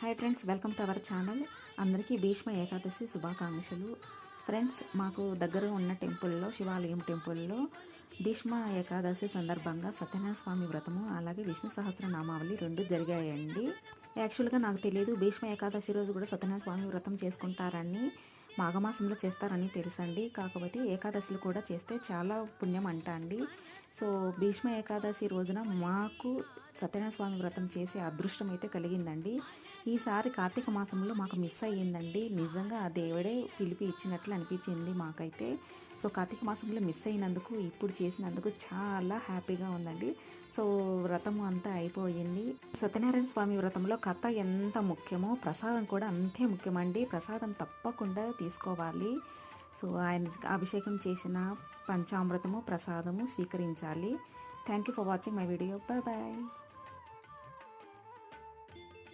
Hi friends, welcome to our channel. అందరికీ భీష్మ ఏకాదశి శుభాకాంక్షలు. Friends, మాకు దగ్గర ఉన్న టెంపుల్లో, శివాలయం టెంపుల్లో భీష్మ ఏకాదశి సందర్భంగా సత్యనారాయణ స్వామి వ్రతము అలాగే విష్ణు సహస్రనామావళి రెండు జరిగాయండి. యాక్చువల్గా నాకు తెలియదు భీష్మ ఏకాదశి రోజు కూడా సత్యనారాయణ స్వామి వ్రతం చేసుకుంటారని, మాఘమాసంలో చేస్తారని తెలుసండి. కాకపోతే ఏకాదశిలో కూడా చేస్తే చాలా పుణ్యం అంట అండి. సో భీష్మ ఏకాదశి రోజున మాకు సత్యనారాయణ స్వామి వ్రతం చేసే అదృష్టం అయితే కలిగిందండి. ఈసారి కార్తీక మాసంలో మాకు మిస్ అయ్యిందండి. నిజంగా ఆ దేవుడే పిలిపి ఇచ్చినట్లు అనిపించింది మాకైతే. సో కార్తీక మాసంలో మిస్ అయినందుకు, ఇప్పుడు చేసినందుకు చాలా హ్యాపీగా ఉందండి. సో వ్రతం అంతా అయిపోయింది. సత్యనారాయణ స్వామి వ్రతంలో కథ ఎంత ముఖ్యమో ప్రసాదం కూడా అంతే ముఖ్యమండి. ప్రసాదం తప్పకుండా తీసుకోవాలి. సో ఆయన అభిషేకం చేసిన పంచామృతము ప్రసాదము స్వీకరించాలి. Thank you for watching my video. Bye bye.